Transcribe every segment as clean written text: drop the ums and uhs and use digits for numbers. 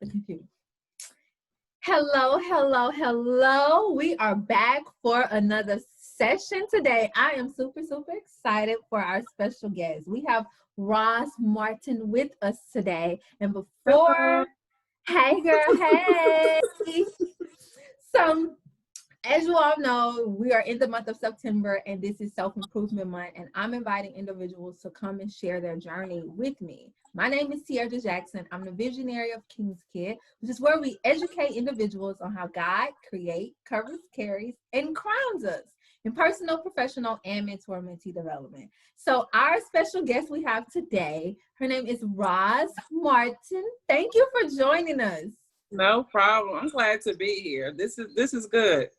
the computer. Hello. We are back for another session today. I am super excited for our special guest. We have Roz Martin with us today. And before, hey girl, hey. So, as you all know, we are in the month of September and this is Self-Improvement Month, and I'm inviting individuals to come and share their journey with me. My name is Tiara Jackson. I'm the visionary of Kingsskid, which is where we educate individuals on how God creates, covers, carries, and crowns us in personal, professional, and mentor-mentee development. So our special guest we have today, her name is Roz Martin. Thank you for joining us. No problem. I'm glad to be here. This is good.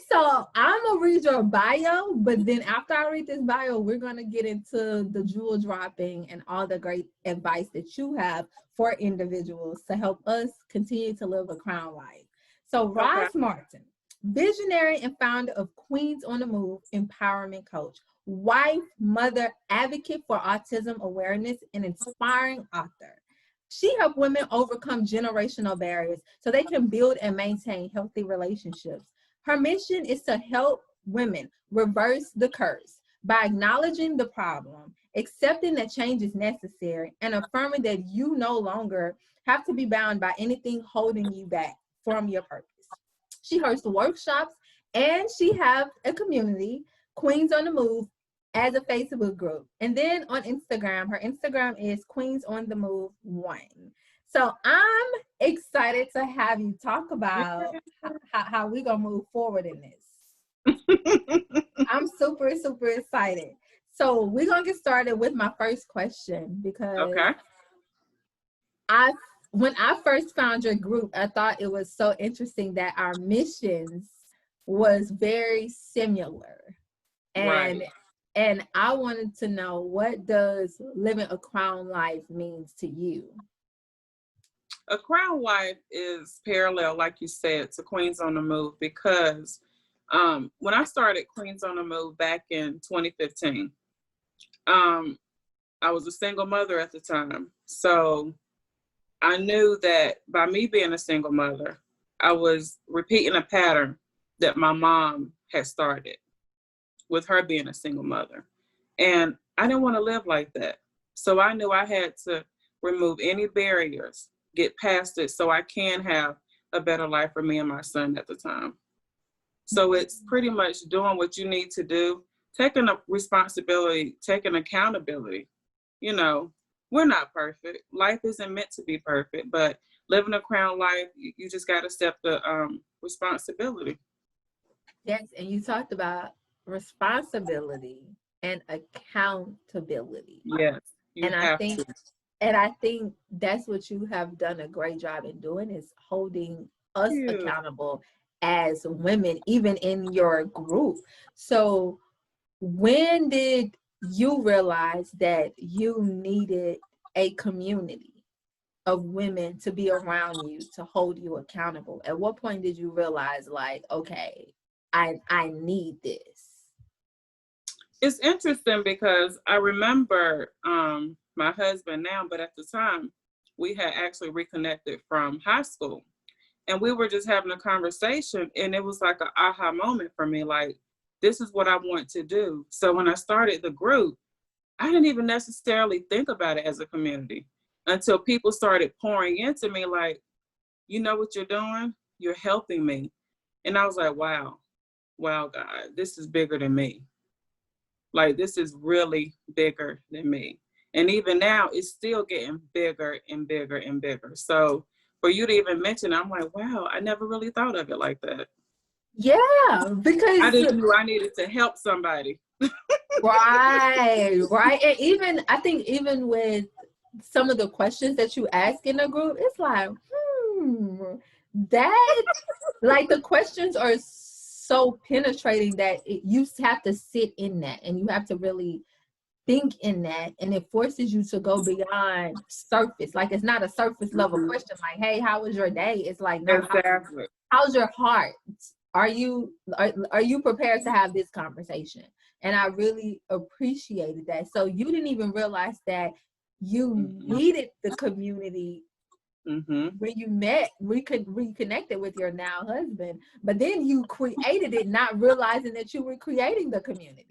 So I'm gonna read your bio, but then after I read this bio, we're gonna get into the jewel dropping and all the great advice that you have for individuals to help us continue to live a crown life. So Roz Martin, visionary and founder of Queens on the Move empowerment coach, wife, mother, advocate for autism awareness, and inspiring author. She helped women overcome generational barriers so they can build and maintain healthy relationships. Her mission is to help women reverse the curse by acknowledging the problem, accepting that change is necessary, and affirming that you no longer have to be bound by anything holding you back from your purpose. She hosts workshops and she has a community, Queens on the Move, as a Facebook group. And then on Instagram, her Instagram is Queens on the Move 1. So I'm excited to have you talk about how we're going to move forward in this. I'm super excited. So we're going to get started with my first question because when I first found your group, I thought it was so interesting that our missions was very similar. And I wanted to know, what does living a crown life means to you? A crown life is parallel, like you said, to Queens on the Move because when I started Queens on the Move back in 2015, I was a single mother at the time. So I knew that by me being a single mother, I was repeating a pattern that my mom had started with her being a single mother. And I didn't want to live like that. So I knew I had to remove any barriers, get past it so I can have a better life for me and my son at the time. So it's pretty much doing what you need to do, taking a responsibility, taking accountability. You know, we're not perfect. Life isn't meant to be perfect, but living a crown life, you just got to accept the responsibility. Yes, and you talked about responsibility and accountability. Yes, I think that's what you have done a great job in doing, is holding us accountable as women, even in your group. So when did you realize that you needed a community of women to be around you to hold you accountable? At what point did you realize, like, okay, I need this? It's interesting because I remember my husband now, but at the time we had actually reconnected from high school, and we were just having a conversation, and it was like an aha moment for me, like, this is what I want to do. So when I started the group, I didn't even necessarily think about it as a community until people started pouring into me like, you know what you're doing? You're helping me. And I was like, wow, God, this is bigger than me. Like, this is really bigger than me. And even now, it's still getting bigger and bigger and bigger. So for you to even mention, I'm like, wow, I never really thought of it like that. Yeah, because I didn't know I needed to help somebody. Right. And even, I think even with some of the questions that you ask in the group, it's like, that, like, the questions are so penetrating that you have to sit in that and you have to really think in that, and it forces you to go beyond surface. Like, it's not a surface level question like, hey, how was your day? It's like, no, exactly. how's your heart? Are you prepared to have this conversation? And I really appreciated that. So you didn't even realize that You needed the community when you met, reconnected with your now husband, but then you created it, not realizing that you were creating the community.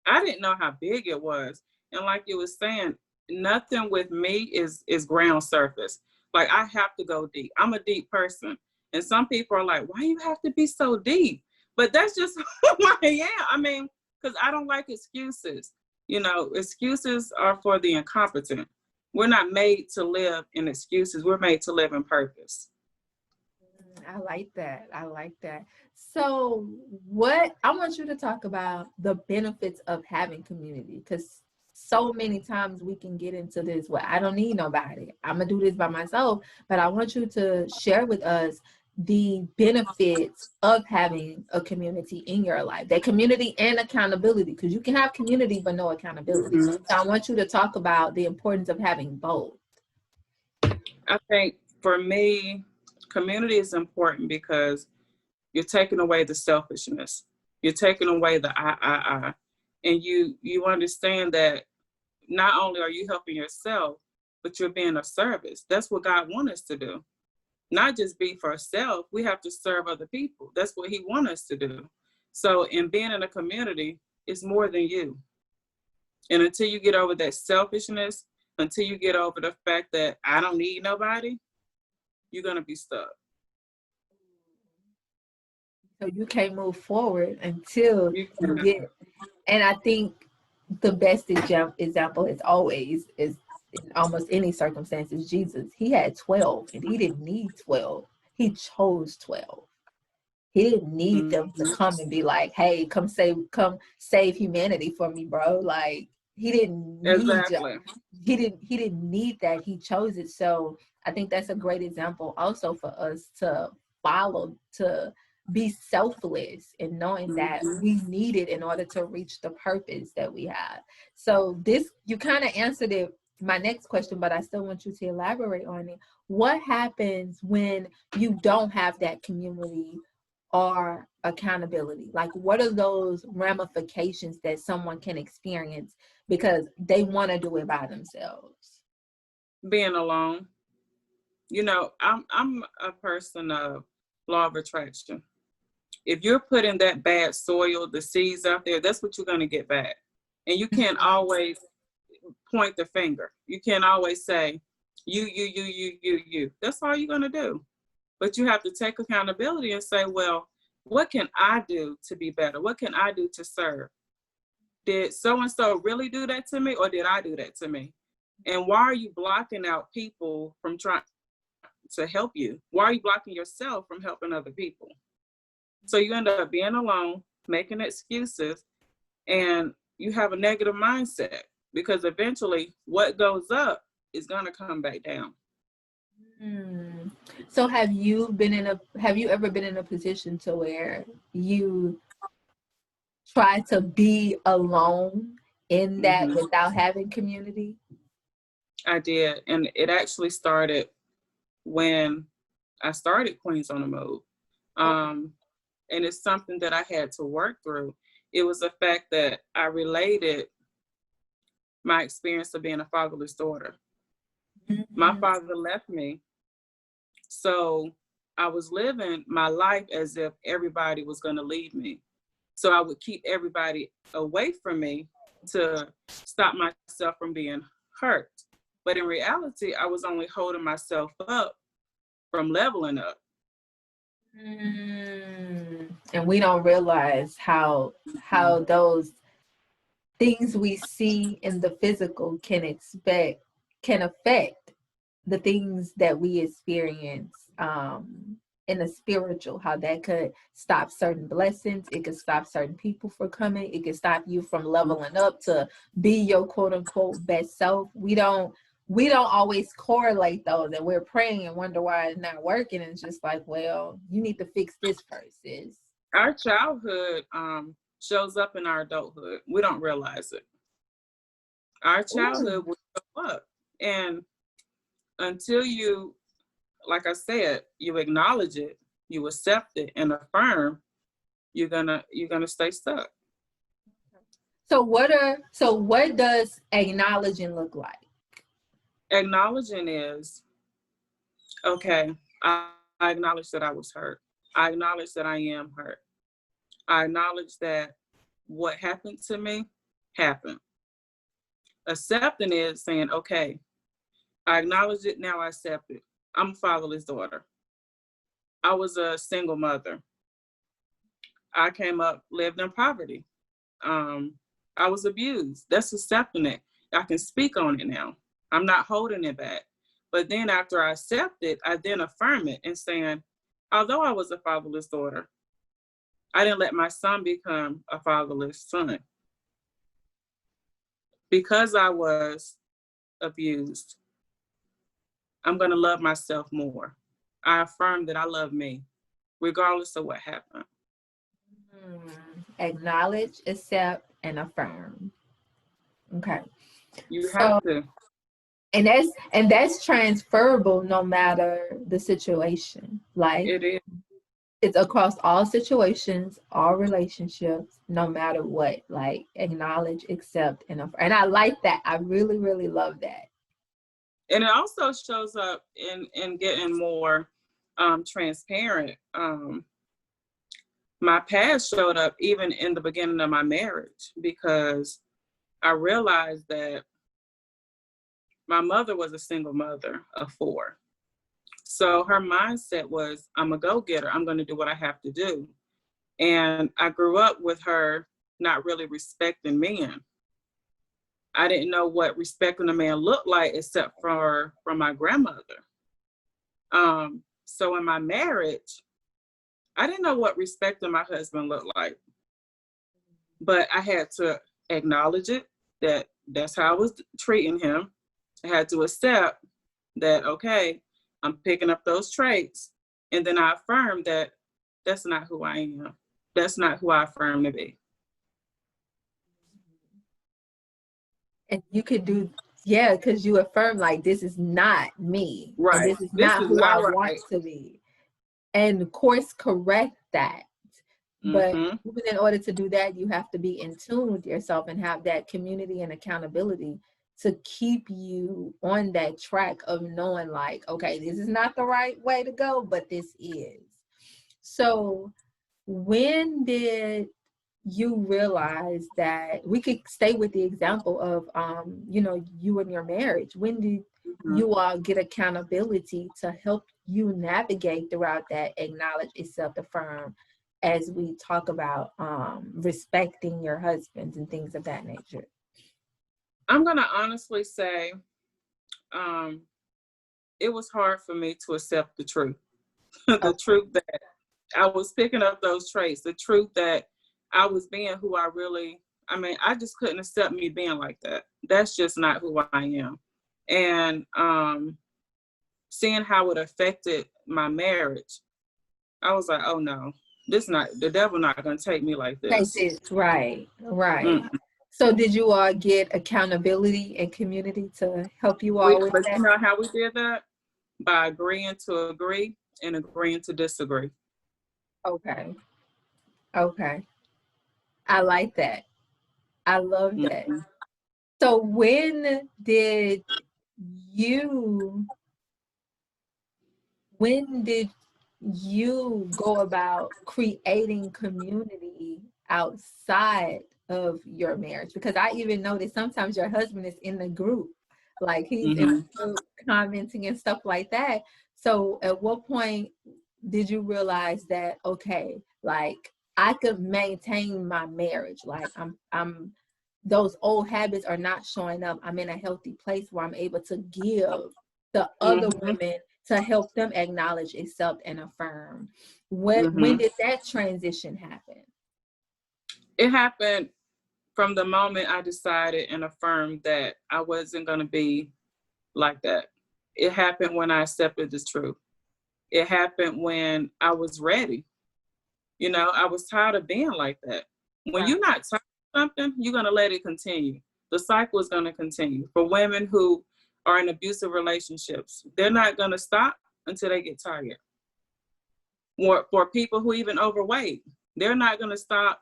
I didn't know how big it was. And like you were saying, nothing with me is ground surface. Like, I have to go deep. I'm a deep person. And some people are like, why you have to be so deep? But that's just who I am. I mean, because I don't like excuses. You know, excuses are for the incompetent. We're not made to live in excuses. We're made to live in purpose. I like that. I like that. So what I want you to talk about the benefits of having community, because so many times we can get into this, well, I don't need nobody, I'm gonna do this by myself. But I want you to share with us the benefits of having a community in your life, that community and accountability, because you can have community but no accountability. So I want you to talk about the importance of having both. I think for me, community is important because you're taking away the selfishness. You're taking away the I. And you understand that not only are you helping yourself, but you're being of service. That's what God wants us to do. Not just be for ourselves, we have to serve other people. That's what he wants us to do. So in being in a community, it's more than you. And until you get over that selfishness, until you get over the fact that I don't need nobody, you're going to be stuck. So you can't move forward until you get, and I think the best example is always, is in almost any circumstance, is Jesus. He had 12 and he didn't need 12. He chose 12. He didn't need them to come and be like, hey, come save humanity for me, bro. Like, he didn't need he didn't need that. He chose it. So I think that's a great example also for us to follow, to be selfless and knowing that we need it in order to reach the purpose that we have. So this, you kind of answered it, my next question, but I still want you to elaborate on it. What happens when you don't have that community or accountability? Like, what are those ramifications that someone can experience because they want to do it by themselves? Being alone. You know, I'm a person of law of attraction. If you're putting that bad soil, the seeds out there, that's what you're going to get back. And you can't always point the finger. You can't always say, you. That's all you're going to do. But you have to take accountability and say, well, what can I do to be better? What can I do to serve? Did so-and-so really do that to me, or did I do that to me? And why are you blocking out people from trying to help you? Why are you blocking yourself from helping other people? So you end up being alone, making excuses, and you have a negative mindset, because eventually what goes up is going to come back down. So have you ever been in a position to where you try to be alone in that without having community? I did. And it actually started when I started Queens on the Move. And it's something that I had to work through. It was the fact that I related my experience of being a fatherless daughter. My father left me. So I was living my life as if everybody was going to leave me. So I would keep everybody away from me to stop myself from being hurt. But in reality, I was only holding myself up from leveling up. And we don't realize how those things we see in the physical can affect the things that we experience in the spiritual, how that could stop certain blessings. It could stop certain people from coming. It could stop you from leveling up to be your quote unquote best self. We don't always correlate those, and we're praying and wonder why it's not working. And it's just like, well, you need to fix this first. Our childhood shows up in our adulthood. We don't realize it. Our childhood will show up. And until you, like I said, you acknowledge it, you accept it and affirm, you're gonna stay stuck. So what does acknowledging look like? Acknowledging is, okay, I acknowledge that I was hurt. I acknowledge that I am hurt. I acknowledge that what happened to me happened. Accepting is saying, okay, I acknowledge it, now I accept it. I'm a fatherless daughter. I was a single mother. I came up, lived in poverty. I was abused. That's accepting it. I can speak on it now. I'm not holding it back. But then after I accept it, I then affirm it and saying, although I was a fatherless daughter, I didn't let my son become a fatherless son. Because I was abused, I'm going to love myself more. I affirm that I love me, regardless of what happened. Acknowledge, accept, and affirm. Okay. You have to. And that's transferable no matter the situation. Like, It is. it's across all situations, all relationships, no matter what. Like, acknowledge, accept, and affirm. And I like that. I really, really love that. And it also shows up in getting more transparent. My past showed up even in the beginning of my marriage, because I realized that my mother was a single mother of 4. So her mindset was, I'm a go-getter. I'm going to do what I have to do. And I grew up with her not really respecting men. I didn't know what respecting a man looked like except from my grandmother. So in my marriage, I didn't know what respecting my husband looked like. But I had to acknowledge it, that that's how I was treating him. I had to accept that, okay, I'm picking up those traits. And then I affirmed that that's not who I am. That's not who I affirm to be. And you could do, yeah, because you affirm, like, this is not me. Right. And this is This not is who not I right. want to be. And course correct that. But even in order to do that, you have to be in tune with yourself and have that community and accountability to keep you on that track of knowing, like, okay, this is not the right way to go, but this is. So when did you realize that, we could stay with the example of, you and your marriage, when did you all get accountability to help you navigate throughout that acknowledge, accept, affirm, as we talk about respecting your husbands and things of that nature? I'm going to honestly say it was hard for me to accept the truth. The truth that I was picking up those traits, the truth that I was being who I really, I just couldn't accept me being like that. That's just not who I am. And seeing how it affected my marriage, I was like, oh no, the devil not going to take me like this. Right. So did you all get accountability and community to help you all with that? You know how we did that? By agreeing to agree and agreeing to disagree. Okay. I like that. I love that. So when did you go about creating community outside of your marriage? Because I even noticed sometimes your husband is in the group, like he's in the group commenting and stuff like that. So at what point did you realize that, okay, like, I could maintain my marriage, like I'm those old habits are not showing up, I'm in a healthy place where I'm able to give the other women to help them acknowledge, accept, and affirm? When did that transition happen? It happened from the moment I decided and affirmed that I wasn't going to be like that. It happened when I accepted the truth. It happened when I was ready. I was tired of being like that. When you're not tired of something, you're going to let it continue. The cycle is going to continue. For women who are in abusive relationships, they're not going to stop until they get tired. For people who even overweight, they're not going to stop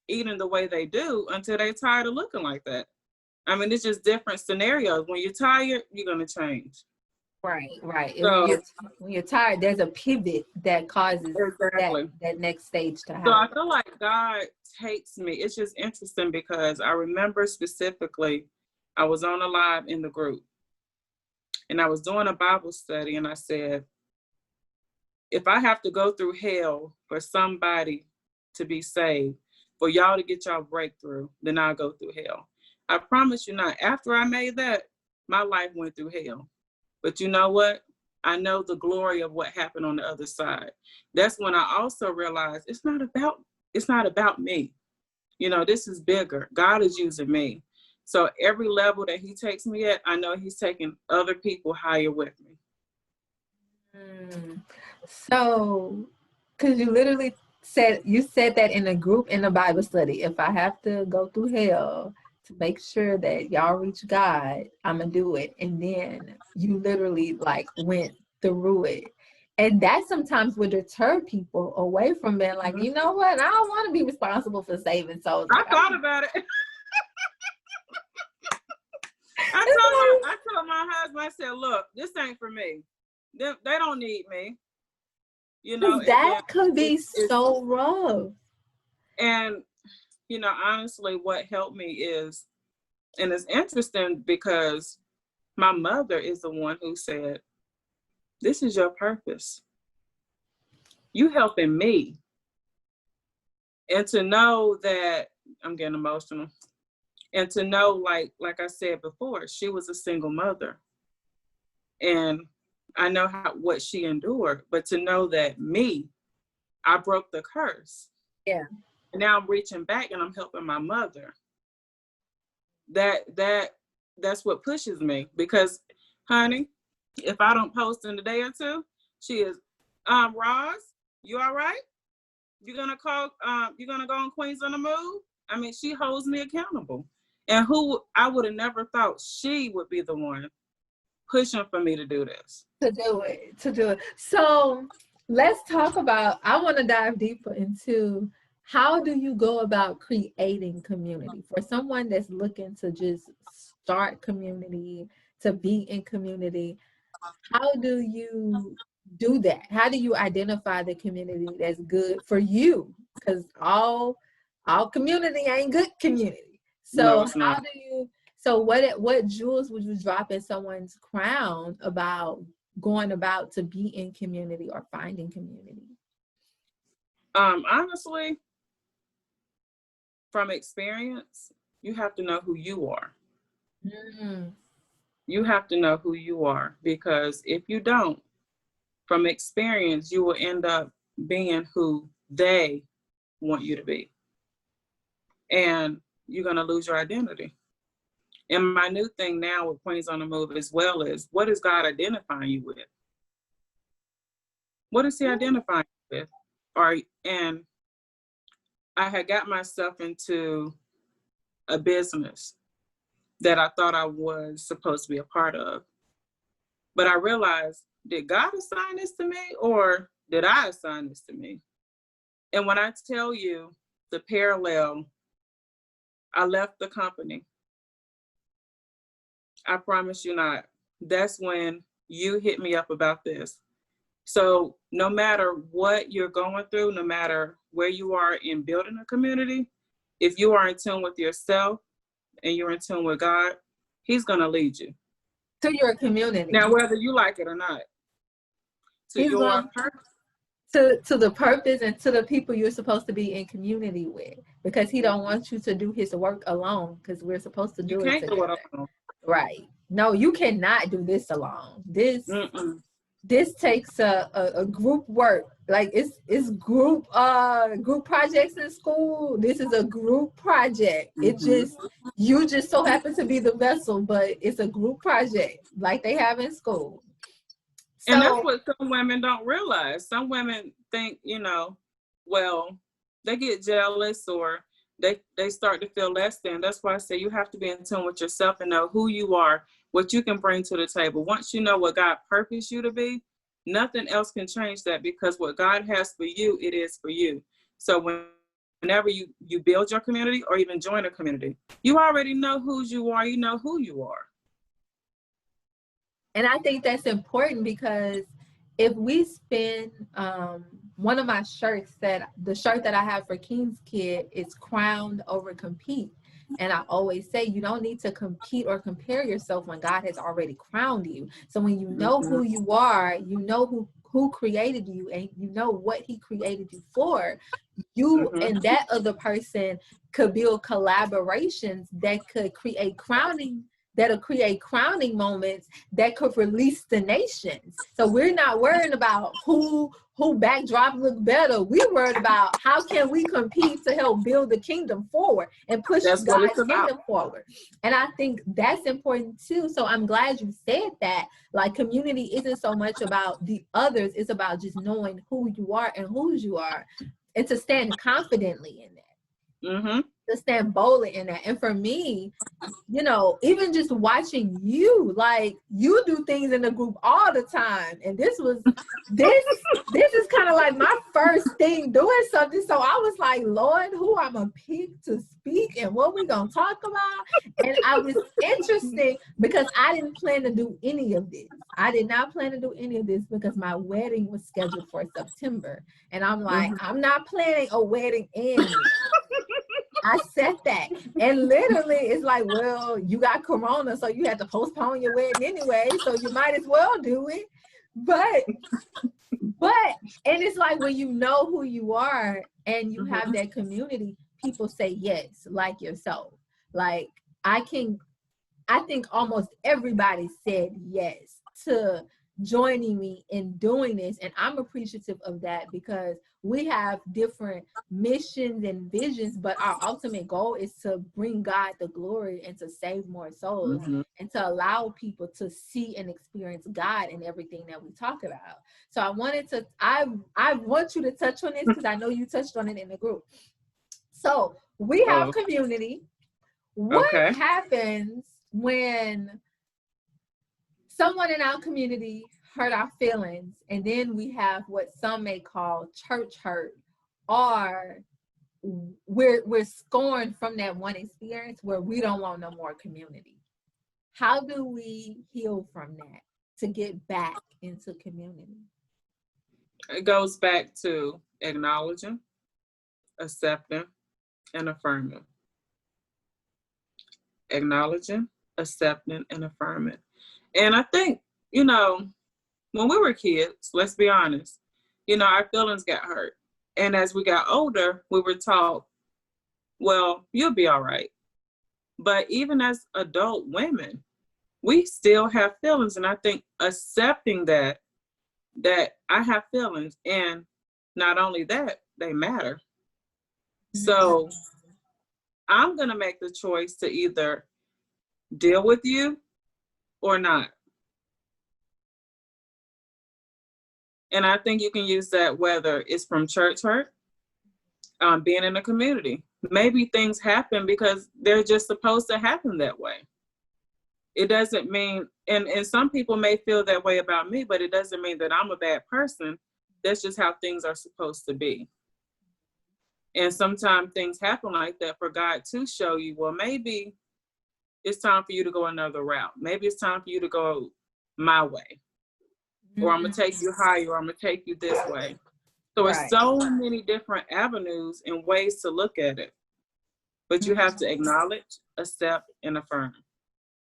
eating the way they do until they're tired of looking like that. I mean, it's just different scenarios. When you're tired, you're going to change. Right. And So, when you're tired, there's a pivot that causes exactly. that next stage to happen. So I feel like God takes me. It's just interesting because I remember specifically, I was on a live in the group and I was doing a Bible study, and I said, if I have to go through hell for somebody to be saved, for y'all to get y'all breakthrough, then I'll go through hell. I promise you not. After I made that, my life went through hell. But you know what? I know the glory of what happened on the other side. That's when I also realized it's not about me. You know, this is bigger. God is using me. So every level that he takes me at, I know he's taking other people higher with me. So, because you literally said that in a group in a Bible study, if I have to go through hell to make sure that y'all reach God, I'm gonna do it. And then you literally like went through it. And that sometimes would deter people away from being like, you know what, I don't want to be responsible for saving souls. Like, I thought about it. I told my husband, I said, look, this ain't for me. They don't need me. You know, that could be so rough. And, you know, honestly, what helped me is, and it's interesting because my mother is the one who said, this is your purpose. You helping me. And to know that, I'm getting emotional. And to know, like I said before, she was a single mother. And I know what she endured, but to know that I broke the curse. Yeah. And now I'm reaching back and I'm helping my mother. That's what pushes me, because, honey, if I don't post in a day or two, she is, Roz, you all right? You're gonna go on Queens on the Move? I mean, she holds me accountable. And I would have never thought she would be the one pushing for me to do this. To do it. So let's talk about, I want to dive deeper into how do you go about creating community for someone that's looking to just start community, to be in community. How do you do that? How do you identify the community that's good for you? Because all community ain't good community. So no, it's not. how do you, so what jewels would you drop in someone's crown about going about to be in community or finding community? Honestly, from experience, you have to know who you are. You have to know who you are, because if you don't, from experience, you will end up being who they want you to be. And you're going to lose your identity. And my new thing now with Queens on the Move as well is, what is God identifying you with? What is he identifying you with? And I had got myself into a business that I thought I was supposed to be a part of. But I realized, did God assign this to me, or did I assign this to me? And when I tell you the parallel, I left the company. I promise you not. That's when you hit me up about this. So no matter what you're going through, no matter where you are in building a community, if you are in tune with yourself and you're in tune with God, he's going to lead you to your community. Now, whether you like it or not, to he's your purpose. To the purpose and to the people you're supposed to be in community with, because he don't want you to do his work alone, because we're supposed to do it together. Do it alone. Right. No, you cannot do this alone. This takes a group work. Like it's group projects in school. This is a group project. It you just so happen to be the vessel, but it's a group project like they have in school. So, and that's what some women don't realize. Some women think, well, they get jealous or they start to feel less than. That's why I say you have to be in tune with yourself and know who you are, what you can bring to the table. Once you know what God purposed you to be, nothing else can change that, because what God has for you, it is for you. So when whenever you build your community or even join a community, you already know who you are. You know who you are. And I think that's important because if we spend, one of my shirts, the shirt that I have for Kingsskid is crowned over compete. And I always say, you don't need to compete or compare yourself when God has already crowned you. So when you know who you are, you know who created you, and you know what he created you for, you and that other person could build collaborations that could create crowning moments that could release the nations. So we're not worrying about who backdrop look better. We're worried about how can we compete to help build the kingdom forward and push God's kingdom forward. And I think that's important too. So I'm glad you said that. Like, community isn't so much about the others, it's about just knowing who you are and whose you are, and to stand confidently in that. To stand boldly in that. And for me, you know, even just watching you, like, you do things in the group all the time, and this is kind of like my first thing doing something. So I was like, Lord, who I'm gonna pick to speak and what we gonna talk about? And I was interested because I didn't plan to do any of this. I did not plan to do any of this because my wedding was scheduled for September, and I'm like, I'm not planning a wedding in. I said that. And literally it's like, well, you got corona, so you had to postpone your wedding anyway, so you might as well do it. But and it's like, when you know who you are and you have that community, people say yes, like yourself. Like, I think almost everybody said yes to joining me in doing this, and I'm appreciative of that, because we have different missions and visions, but our ultimate goal is to bring God the glory and to save more souls, and to allow people to see and experience God in everything that we talk about. So I want you to touch on this because I know you touched on it in the group. So we have community. What happens when someone in our community hurt our feelings, and then we have what some may call church hurt, or we're scorned from that one experience where we don't want no more community? How do we heal from that to get back into community? It goes back to acknowledging, accepting, and affirming. Acknowledging, accepting, and affirming. And I think, you know, when we were kids, let's be honest, you know, our feelings got hurt. And as we got older, we were taught, well, you'll be all right. But even as adult women, we still have feelings. And I think accepting that I have feelings, and not only that, they matter. So I'm going to make the choice to either deal with you or not. And I think you can use that whether it's from church hurt, being in a community. Maybe things happen because they're just supposed to happen that way. It doesn't mean, and some people may feel that way about me, but it doesn't mean that I'm a bad person. That's just how things are supposed to be. And sometimes things happen like that for God to show you, well, maybe it's time for you to go another route. Maybe it's time for you to go my way. Or I'm going to take you higher, or I'm going to take you this way. So There's so many different avenues and ways to look at it. But you have to acknowledge, accept, and affirm.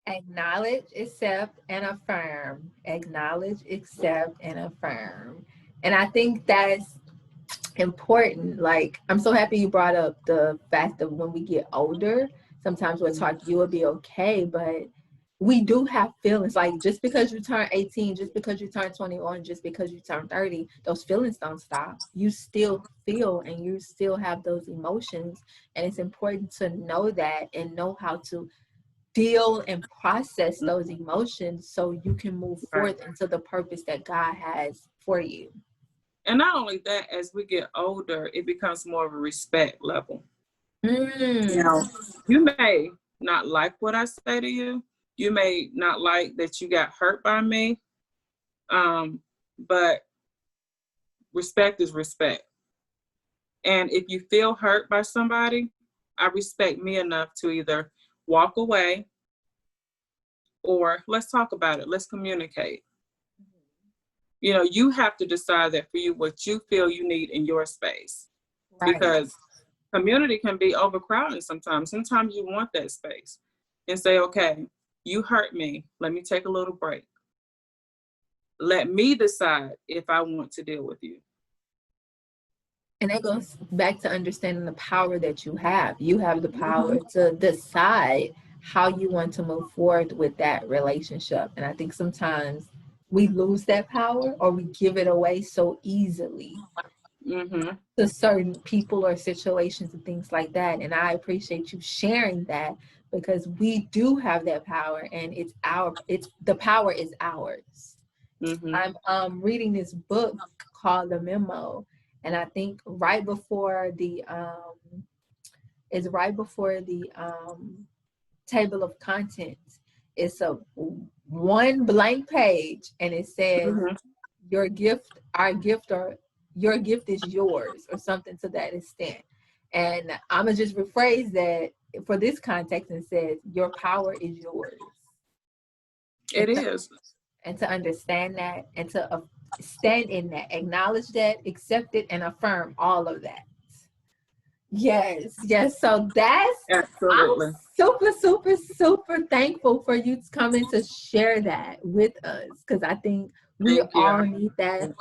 Acknowledge, accept, and affirm. Acknowledge, accept, and affirm. And I think that's important. Like, I'm so happy you brought up the fact that when we get older, sometimes we're taught you will be okay, but we do have feelings. Like, just because you turn 18, just because you turn 21, just because you turn 30, those feelings don't stop. You still feel and you still have those emotions. And it's important to know that and know how to deal and process those emotions so you can move forth into the purpose that God has for you. And not only that, as we get older, it becomes more of a respect level. You know, you may not like what I say to you. You may not like that you got hurt by me, but respect is respect. And if you feel hurt by somebody, I respect me enough to either walk away or let's talk about it. Let's communicate. You know, you have to decide that for you, what you feel you need in your space. Right. Because community can be overcrowded sometimes. Sometimes you want that space and say, okay, you hurt me. Let me take a little break. Let me decide if I want to deal with you. And that goes back to understanding the power that you have. You have the power to decide how you want to move forward with that relationship. And I think sometimes we lose that power or we give it away so easily to certain people or situations and things like that. And I appreciate you sharing that, because we do have that power, and the power is ours. I'm reading this book called The Memo, and I think right before the table of contents, it's a one blank page, and it says your gift is yours, or something to that extent. And I'm gonna just rephrase that for this context and says your power is yours. It is. And to understand that, and to stand in that, acknowledge that, accept it, and affirm all of that. Yes. So that's absolutely. I'm super thankful for you coming to share that with us, because I think we all need that.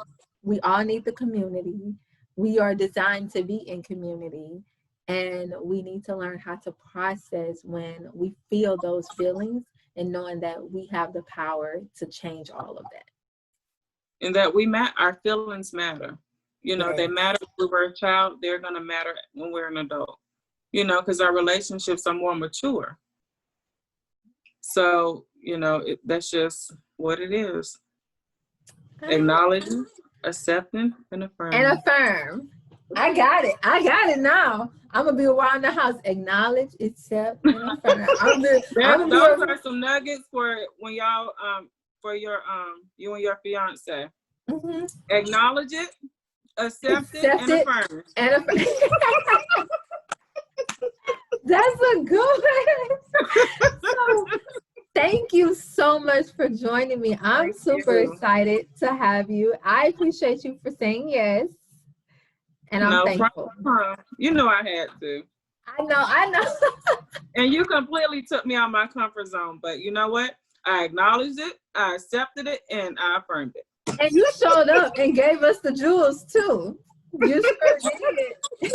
We all need the community. We are designed to be in community, and we need to learn how to process when we feel those feelings, and knowing that we have the power to change all of that. And that our feelings matter. You know, they matter when we're a child, they're going to matter when we're an adult, you know, because our relationships are more mature. So, you know, that's just what it is. Acknowledging, accepting, and affirming. And affirm. I got it now. I'm going to be around the house. Acknowledge, accept, and affirm. Those are some nuggets for when y'all, for your, you and your fiance. Acknowledge it. Accept it and affirm. That's a good one. So, thank you so much for joining me. I'm super excited to have you. I appreciate you for saying yes. And I'm thankful. You know I had to. I know. And you completely took me out of my comfort zone. But you know what? I acknowledged it, I accepted it, and I affirmed it. And you showed up and gave us the jewels too. You sure did.